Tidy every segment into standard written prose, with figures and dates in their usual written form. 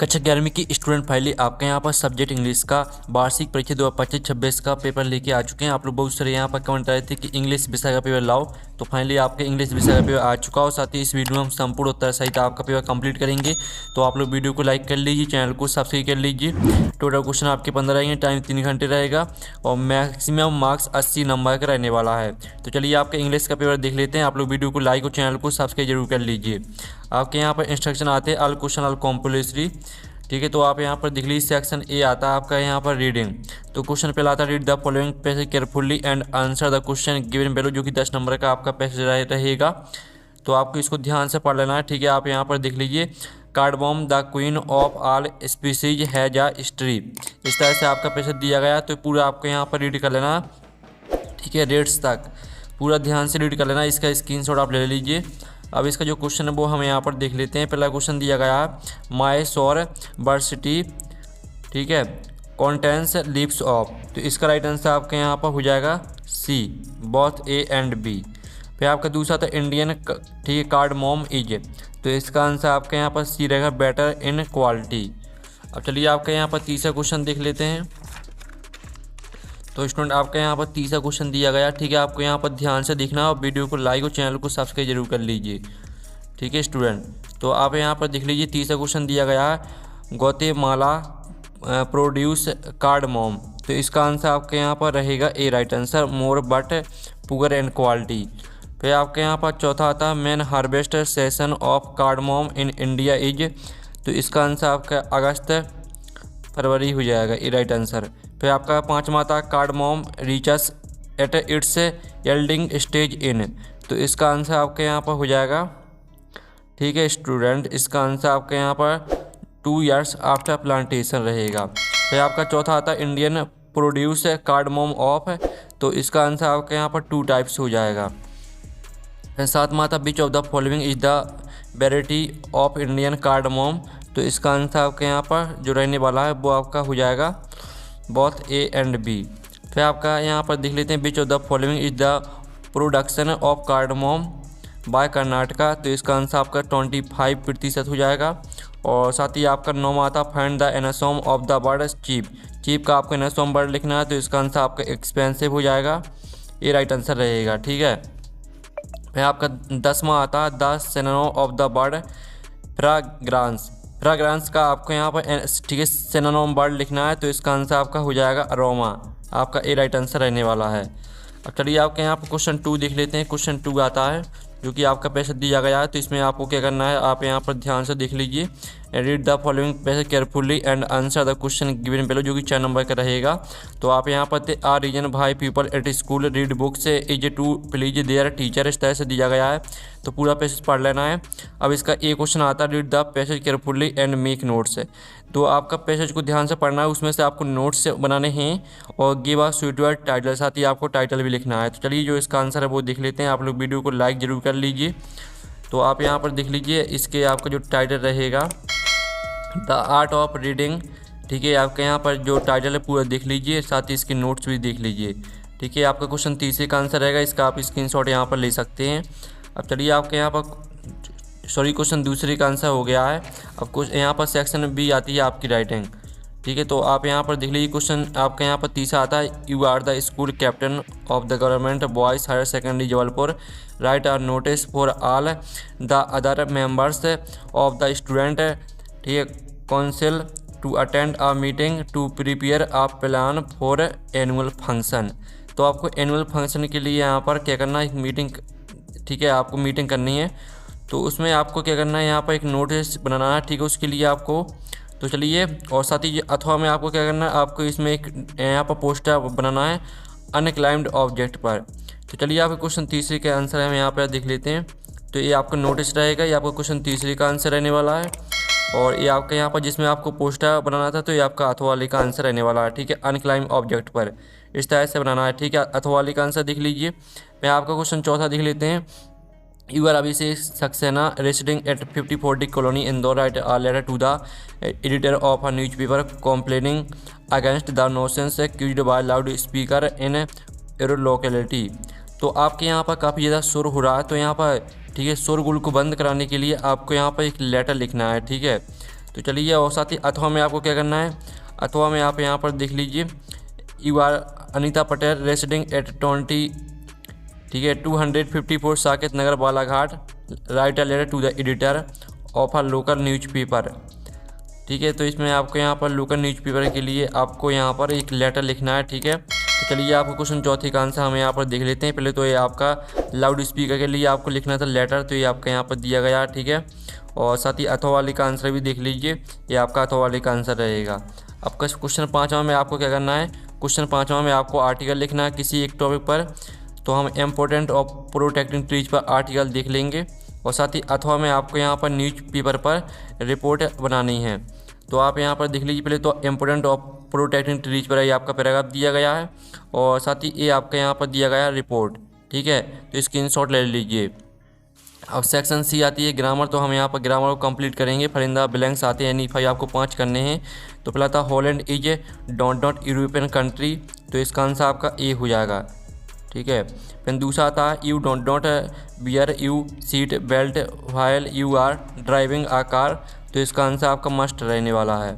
कक्षा 11वीं की स्टूडेंट फाइनली आपके यहाँ पर सब्जेक्ट इंग्लिश का वार्षिक परीक्षा 2025-26 का पेपर लेके आ चुके हैं। आप लोग बहुत सारे यहाँ पर कमेंट आए थे कि इंग्लिश विषय का पेपर लाओ, तो फाइनली आपके इंग्लिश विषय का पेपर आ चुका और साथ ही इस वीडियो में हम संपूर्ण उत्तर सहित आपका पेपर कंप्लीट करेंगे। तो आप लोग वीडियो को लाइक कर लीजिए, चैनल को सब्सक्राइब कर लीजिए। टोटल क्वेश्चन आपके 15 रहेंगे, टाइम 3 घंटे रहेगा और मैक्सिमम मार्क्स 80 नंबर का रहने वाला है। तो चलिए आपके इंग्लिश का पेपर देख लेते हैं। आप लोग वीडियो को लाइक और चैनल को सब्सक्राइब जरूर कर लीजिए। आपके यहाँ पर इंस्ट्रक्शन आते हैं ऑल क्वेश्चन ऑल कॉम्पल्सरी, ठीक है। तो आप यहाँ पर देख लीजिए सेक्शन ए आता है आपका यहाँ पर रीडिंग। तो क्वेश्चन पहला आता है read the following passage carefully and answer the question given below, जो कि 10 नंबर का आपका पैसेज रहेगा। तो आपको इसको ध्यान से पढ़ लेना है, ठीक है। आप यहाँ पर देख लीजिए cardamom the queen of all species has a history, इस तरह से आपका पैसेज दिया गया। तो पूरा आपको यहाँ पर रीड कर लेना, ठीक है, रेट्स तक पूरा ध्यान से रीड कर लेना। इसका स्क्रीनशॉट आप ले लीजिए। अब इसका जो क्वेश्चन है वो हम यहाँ पर देख लेते हैं। पहला क्वेश्चन दिया गया है माइसोर वर्सिटी, ठीक है, कॉन्टेंस लीव्स ऑफ। तो इसका राइट आंसर आपके यहाँ पर हो जाएगा सी, बोथ ए एंड बी। फिर आपका दूसरा था इंडियन, ठीक है, कार्डमोम इज। तो इसका आंसर आपके यहाँ पर सी रहेगा, बेटर इन क्वालिटी। अब चलिए आपके यहाँ पर तीसरा क्वेश्चन देख लेते हैं। तो स्टूडेंट आपका यहाँ पर तीसरा क्वेश्चन दिया गया, ठीक है। आपको यहाँ पर ध्यान से देखना और वीडियो को लाइक और चैनल को सब्सक्राइब जरूर कर लीजिए, ठीक है स्टूडेंट। तो आप यहाँ पर देख लीजिए तीसरा क्वेश्चन दिया गया है ग्वाटेमाला प्रोड्यूस कार्डमोम। तो इसका आंसर आपके यहाँ पर रहेगा A, right answer, more but poor and quality. फिर आपके यहाँ पर चौथा आता है main harvest season of cardamom in India is. तो इसका आंसर आपका अगस्त फरवरी हो जाएगा, ए राइट आंसर। फिर आपका पाँचवा आता है cardamom reaches at its yielding stage in. तो इसका आंसर आपके यहाँ पर हो जाएगा, ठीक है स्टूडेंट, इसका आंसर आपके यहाँ पर 2 years आफ्टर प्लांटेशन रहेगा। फिर आपका चौथा आता है इंडियन प्रोड्यूस कार्डमोम ऑफ। तो इसका आंसर आपके यहाँ पर 2 टाइप्स हो जाएगा। फिर सातवां आता विच of the following is the variety of Indian cardamom. तो इसका आंसर आपके यहाँ पर जो रहने वाला है वो आपका हो जाएगा बोथ ए एंड बी। फिर आपका यहाँ पर देख लेते हैं which of the following is the production of cardamom by Karnataka. तो इसका आंसर आपका 25% हो जाएगा। और साथ ही आपका नौवां आता फाइंड द एनासोम of the bird cheap. Cheap का आपको एनासोम बर्ड लिखना है। तो इसका आंसर आपका एक्सपेंसिव हो जाएगा, ये राइट आंसर रहेगा, ठीक है। फिर आपका 10वां आता the synonym of the bird fragrance. Fragrance का आपको यहाँ पर, ठीक है, सिनोनिम वर्ड लिखना है। तो इसका आंसर आपका हो जाएगा अरोमा, आपका ए राइट आंसर रहने वाला है। अब चलिए आपके यहाँ पर क्वेश्चन 2 देख लेते हैं। क्वेश्चन 2 आता है जो कि आपका पैसेज दिया गया है। तो इसमें आपको क्या करना है, आप यहाँ पर ध्यान से देख लीजिए। Read the following passage carefully and answer the question given below, जो कि 4 नंबर का रहेगा। तो आप यहाँ पर आ reason why people at school read books is to please their teacher, इस तरह से दिया गया है। तो पूरा पैसेज पढ़ लेना है। अब इसका एक क्वेश्चन आता है read the passage carefully and make notes. तो आपका पैसेज को ध्यान से पढ़ना है, उसमें से आपको नोट्स बनाने हैं और गिव अ सुइटेबल टाइटल, साथ ही आपको टाइटल भी लिखना है। तो चलिए जो इसका आंसर है वो देख लेते हैं। आप लोग वीडियो को लाइक जरूर कर लीजिए। तो आप यहाँ पर देख लीजिए इसके आपका जो टाइटल रहेगा द आर्ट ऑफ रीडिंग, ठीक है। आपके यहाँ पर जो टाइटल है पूरा देख लीजिए, साथ ही इसके नोट्स भी देख लीजिए, ठीक है। आपका क्वेश्चन तीसरे का आंसर रहेगा, इसका आप स्क्रीनशॉट यहाँ पर ले सकते हैं। अब चलिए आपके यहाँ पर क्वेश्चन दूसरे का आंसर हो गया है। अब कुछ यहाँ पर सेक्शन बी आती है आपकी राइटिंग, ठीक है। तो आप यहाँ पर देख लीजिए क्वेश्चन आपके यहाँ पर तीसरा आता है you are the school captain of the government boys higher secondary Jabalpur, write a notice for all the other members of the student, ठीक है, council to attend a meeting to prepare a plan for annual function. तो आपको annual function के लिए यहाँ पर क्या करना है, एक मीटिंग, ठीक है, आपको मीटिंग करनी है। तो उसमें आपको क्या करना है, यहाँ पर एक नोटिस बनाना है, ठीक है, उसके लिए आपको। तो चलिए, और साथ ही अथवा में आपको क्या करना है, आपको इसमें एक यहाँ पर पोस्टर बनाना है अनक्लाइम्ड ऑब्जेक्ट पर। तो चलिए आपके क्वेश्चन तीसरे का आंसर हम यहाँ पर देख लेते हैं। तो ये आपका नोटिस रहेगा, ये आपका क्वेश्चन तीसरे का आंसर रहने वाला है। और ये आपके यहाँ पर जिसमें आपको पोस्टर बनाना था, तो ये आपका अथवा वाले का आंसर रहने वाला है, ठीक है, अनक्लाइम्ड ऑब्जेक्ट पर इस तरह से बनाना है, ठीक है। अथवा वाले का आंसर देख लीजिए। मैं आपका क्वेश्चन चौथा देख लेते हैं। You are Abhishek Saxena residing at 5040 colony Indore, write a letter to the editor of a newspaper complaining against the nuisance caused by loud speaker in your locality. तो आपके यहाँ पर काफ़ी ज़्यादा शोर हो रहा है, तो यहाँ पर, ठीक है, शोरगुल को बंद कराने के लिए आपको यहाँ पर एक लेटर लिखना है, ठीक है। तो चलिए, और साथ ही अथवा में आपको क्या करना है, अथवा में आप यहाँ पर देख लीजिए, you are Anita Patel residing at 20, ठीक है, 254 Saket Nagar Balaghat, write a letter to the editor of a local newspaper. ठीक है, तो इसमें आपको यहाँ पर लोकल न्यूज़पेपर के लिए आपको यहाँ पर एक लेटर लिखना है। ठीक है, तो चलिए आपको क्वेश्चन चौथे का आंसर हम यहाँ पर देख लेते हैं। पहले तो ये आपका लाउड स्पीकर के लिए आपको लिखना था लेटर, तो ये आपका यहाँ पर दिया गया। ठीक है, और साथ ही अथवा वाले का आंसर भी देख लीजिए, ये आपका अथवा वाले का आंसर रहेगा। आपका क्वेश्चन 5वां में आपको क्या करना है, क्वेश्चन 5वां में आपको आर्टिकल लिखना है किसी एक टॉपिक पर। तो हम इम्पोर्टेंट ऑफ प्रोटेक्टिंग ट्रीज पर आर्टिकल देख लेंगे, और साथ ही अथवा में आपको यहाँ पर न्यूज़पेपर पर रिपोर्ट बनानी है। तो आप यहाँ पर देख लीजिए, पहले तो इम्पोर्टेंट ऑफ प्रोटेक्टिंग ट्रीज पर ये आपका पैराग्राफ दिया गया है, और साथ ही ये आपका यहाँ पर दिया गया है रिपोर्ट। ठीक है, तो स्क्रीनशॉट ले लीजिए। अब सेक्शन सी आती है ग्रामर, तो हम यहाँ पर ग्रामर को कंप्लीट करेंगे। फरिंदा ब्लैंक्स आते हैं, यानी 5 आपको 5 करने हैं। तो पहला था Holland is dot European country, तो इसका आंसर आपका ए हो जाएगा। ठीक है, फिर दूसरा था you don't wear you seat belt while you are driving a car, तो इसका आंसर आपका मस्ट रहने वाला है।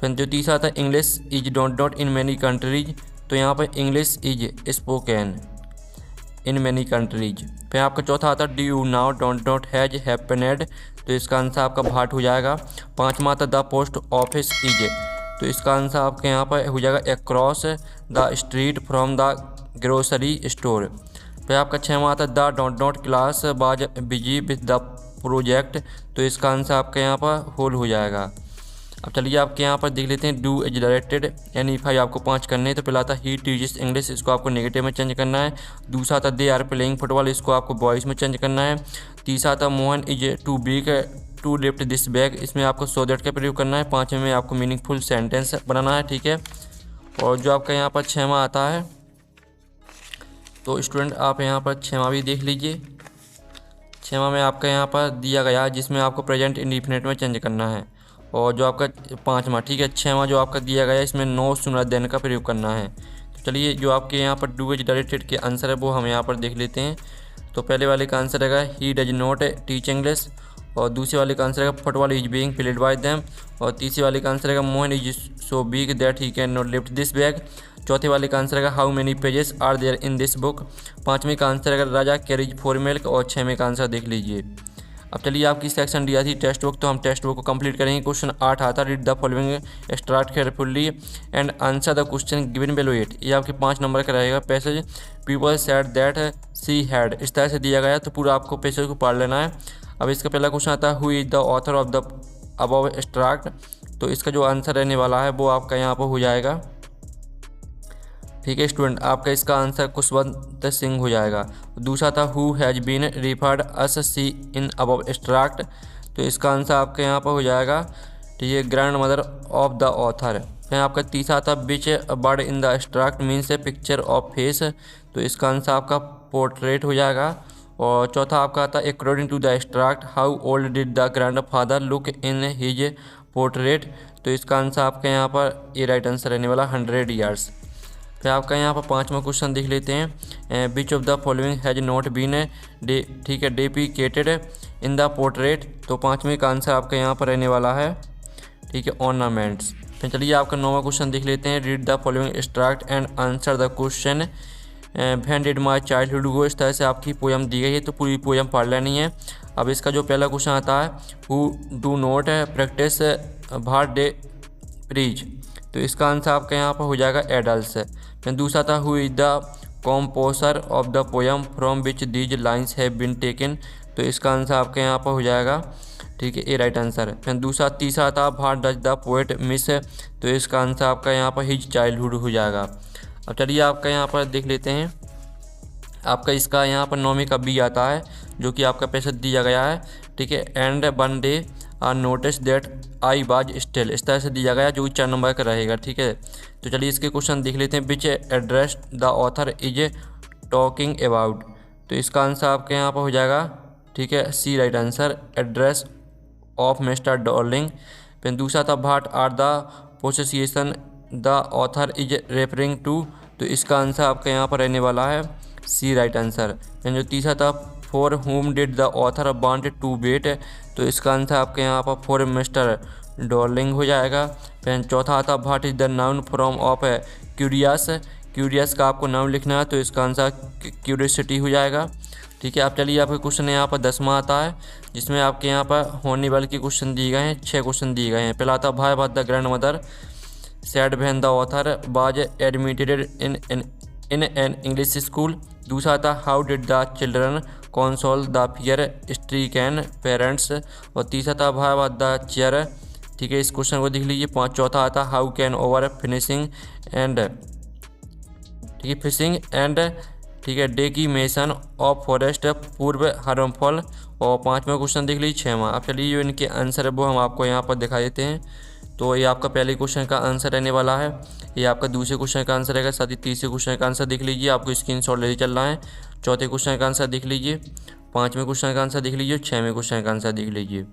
फिर जो तीसरा था English is don't in many countries, तो यहाँ पर English is spoken in many countries. फिर आपका चौथा आता do you know don't has happened, तो इसका आंसर आपका भाट हो जाएगा। 5वां आता द पोस्ट ऑफिस इज, तो इसका आंसर आपके यहाँ पर हो जाएगा across the street from the grocery store. फिर आपका 6वां आता द डोंट क्लास बाज बिजी विद द प्रोजेक्ट, तो इसका आंसर आपके यहाँ पर होल हो जाएगा। अब चलिए आपके यहाँ पर देख लेते हैं डू इज डायरेक्टेड, यानी 5 आपको 5 करने हैं। तो पहला था ही टीचेस इंग्लिश, इसको आपको नेगेटिव में चेंज करना है। दूसरा था दे आर प्लेइंग फुटबॉल, इसको आपको बॉयज़ में चेंज करना है। तीसरा था Mohan is too big to lift this bag, इसमें आपको सो दैट का प्रयोग करना है। 5वें में आपको मीनिंगफुल सेंटेंस बनाना है। ठीक है, और जो आपका यहाँ पर 6वां आता है, तो स्टूडेंट आप यहाँ पर 6वां भी देख लीजिए। 6वां में आपका यहाँ पर दिया गया है, जिसमें आपको प्रेजेंट इंडिफिनिट में चेंज करना है। और जो आपका 5वां, ठीक है, 6वां जो आपका दिया गया है, इसमें नो सुनर देन का प्रयोग करना है। तो चलिए जो आपके यहाँ पर डू इज डायरेक्टेड के आंसर है वो हम यहाँ पर देख लेते हैं। तो पहले वाले का आंसर रहेगा he does not teach English, और दूसरे वाले का आंसर रहेगा football is being played by them, और तीसरे वाले का आंसर रहेगा Mohan is so big that he can not lift this bag. चौथे वाले का आंसर रहेगा how many pages are there in this book. 5वें का आंसर रहेगा राजा कैरीज 4 मिल्क, और 6वें का आंसर देख लीजिए। अब चलिए आपकी सेक्शन डी आती टेक्स्ट बुक, तो हम टेक्स्ट बुक को कंप्लीट करेंगे। क्वेश्चन 8 आता read the following start carefully and answer the question given below it, ये आपके 5 नंबर का रहेगा। Passage people said that she had, इस तरह से दिया गया है, तो पूरा आपको पैसेज को पढ़ लेना है। अब इसका पहला क्वेश्चन आता है who is the author of the above extract, तो इसका जो आंसर रहने वाला है वो आपका यहाँ पर हो जाएगा। ठीक है स्टूडेंट, आपका इसका आंसर खुशवंत सिंह हो जाएगा। दूसरा था who has been referred as she in above extract, तो इसका आंसर आपके यहाँ पर हो जाएगा। ठीक है, grandmother of the author. फिर आपका तीसरा था which bird in the extract means a picture of face, तो इसका आंसर आपका पोर्ट्रेट हो जाएगा। और चौथा आपका आता according to the extract how old did the grandfather look in his portrait, तो इसका आंसर आपके यहाँ पर ये राइट आंसर रहने वाला 100 ईयर्स। फिर आपका यहाँ पर 5वां क्वेश्चन देख लेते हैं which of the following has not been ठीक है डेपिकेटेड इन द पोर्ट्रेट, तो 5वें का आंसर आपका यहाँ पर रहने वाला है। ठीक है, ऑर्नामेंट्स। फिर चलिए आपका 9वां क्वेश्चन देख लेते हैं read the following extract and answer the question when did my childhood गो, इस तरह से आपकी पोएम दी गई है, तो पूरी पोएम पढ़ लेनी है। अब इसका जो पहला क्वेश्चन आता है हु डू नॉट प्रैक्टिस भार डे प्रीज, तो इसका आंसर आपका यहाँ पर हो जाएगा एडल्ट्स। फिर दूसरा था who is the composer of the poem from which these lines have been taken, तो इसका आंसर आपके यहाँ पर हो जाएगा। ठीक है, ये राइट आंसर है। फिर तीसरा था भार डज द पोएट मिस, तो इसका आंसर आपका यहाँ पर हिज चाइल्डहुड हो जाएगा। अब चलिए आपका यहाँ पर देख लेते हैं, आपका इसका यहाँ पर 9वीं का बी आता है, जो कि आपका पैसा दिया गया है। ठीक है, and one day I notice that I was still, इस तरह से दिया गया, जो 4 नंबर का रहेगा। ठीक है, तो चलिए इसके क्वेश्चन देख लेते हैं which address the author is talking about, तो इसका आंसर आपके यहाँ पर हो जाएगा। ठीक है, C right answer address of mister Darling. फिर दूसरा था what are the possessions the author is referring to, तो इसका आंसर आपका यहाँ पर रहने वाला है सी राइट आंसर। फिर जो तीसरा था for whom did the author want to wait, तो इसका आंसर आपके यहाँ पर फॉर मिस्टर डॉर्लिंग हो जाएगा। फिर चौथा आता what is the noun from of है क्यूरियस। क्यूरियस का आपको नाउन लिखना है तो इसका आंसर क्यूरियोसिटी हो जाएगा। ठीक है, अब चलिए आपके क्वेश्चन यहाँ पर 10वां आता है, जिसमें आपके यहाँ पर होने वाले के क्वेश्चन दिए गए हैं। 6 क्वेश्चन दिए गए हैं। पहला आता भाई what the grandmother said when the author was admitted in an English school. दूसरा था how did the children console the fear stricken parents. और तीसरा था भाई बात द चेयर। ठीक है, इस क्वेश्चन को देख लीजिए। चौथा आता how can over finishing and, ठीक है, फिशिंग एंड, ठीक है, डेकीमेशन ऑफ फॉरेस्ट पूर्व हार्मफुल। और 5वां क्वेश्चन देख लीजिए 6वां। अब चलिए जो इनके आंसर है वो हम आपको यहाँ पर दिखा देते हैं। तो ये आपका पहले क्वेश्चन का आंसर रहने वाला है, ये आपका दूसरे क्वेश्चन का आंसर रहेगा, साथ ही तीसरे क्वेश्चन का आंसर देख लीजिए, आपको स्क्रीनशॉट लेके चलना है। चौथे क्वेश्चन का आंसर देख लीजिए, 5वें क्वेश्चन का आंसर देख लीजिए, 6वें क्वेश्चन का आंसर देख लीजिए।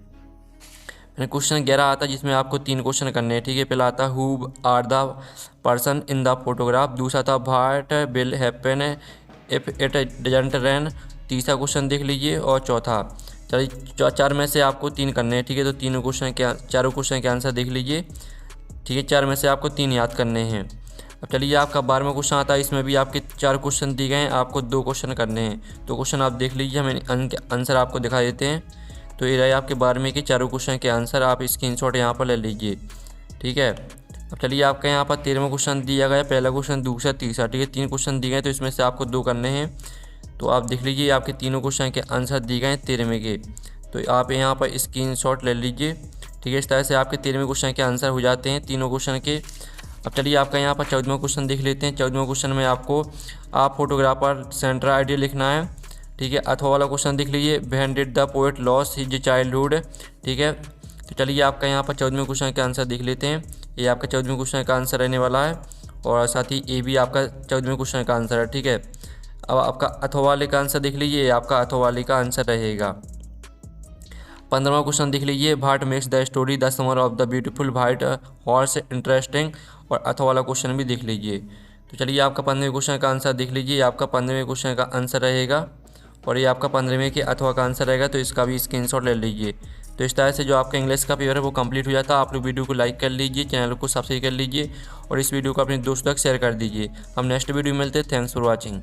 क्वेश्चन 11 आता है, जिसमें आपको 3 क्वेश्चन करने हैं। ठीक है, पहला आता who are the person in the photograph. दूसरा था what will happen if it doesn't rain. तीसरा क्वेश्चन देख लीजिए। और चौथा, चलिए 4 में से आपको 3 करने हैं। ठीक है, तो चारों क्वेश्चन के आंसर देख लीजिए। ठीक है, 4 में से आपको 3 याद करने हैं। अब चलिए आपका 12वां क्वेश्चन आता है, इसमें भी आपके 4 क्वेश्चन दिए गए हैं, आपको 2 क्वेश्चन करने हैं। तो क्वेश्चन आप देख लीजिए, हम आंसर आपको दिखा देते हैं। तो ये रहे आपके 12वें के चारों क्वेश्चन के आंसर, आप स्क्रीनशॉट यहाँ पर ले लीजिए। ठीक है, अब चलिए आपका यहाँ पर 13वां क्वेश्चन दिया गया, पहला क्वेश्चन, दूसरा, तीसरा। ठीक है, 3 क्वेश्चन दिए गए, तो इसमें से आपको 2 करने हैं। तो आप देख लीजिए आपके तीनों क्वेश्चन के आंसर दिए गए हैं 13वें के, तो आप यहाँ पर स्क्रीनशॉट ले लीजिए। ठीक है, इस तरह से आपके 13वें क्वेश्चन के आंसर हो जाते हैं तीनों क्वेश्चन के। अब चलिए आपका यहाँ पर 14वां क्वेश्चन देख लेते हैं। 14वां क्वेश्चन में आपको आप फोटोग्राफर सेंटर आइडिया लिखना है। ठीक है, अथवा वाला क्वेश्चन देख लीजिए, when did the poet loss his childhood. ठीक है, तो चलिए आपका यहाँ पर 14वें क्वेश्चन का आंसर देख लेते हैं। ये आपका 14वें क्वेश्चन का आंसर रहने वाला है, और साथ ही ये भी आपका 14वें क्वेश्चन का आंसर है। ठीक है, अब आपका अथवा वाले का आंसर देख लीजिए, ये आपका अथवा वाले का आंसर रहेगा। 15वां क्वेश्चन देख लीजिए, what makes the story the summer of the beautiful white horse interesting. और अथवा वाला क्वेश्चन भी देख लीजिए। तो चलिए आपका 15वें क्वेश्चन का आंसर देख लीजिए, आपका 15वें क्वेश्चन का आंसर रहेगा, और ये आपका 15वें के अथवा का आंसर रहेगा, तो इसका भी स्क्रीनशॉट ले लीजिए। तो इस तरह से जो आपका इंग्लिश का पेपर है वो कंप्लीट हो जाता है। आप लोग वीडियो को लाइक कर लीजिए, चैनल को सब्सक्राइब कर लीजिए, और इस वीडियो को अपने दोस्तों तक शेयर कर दीजिए। हम नेक्स्ट वीडियो में मिलते हैं। Thanks for watching.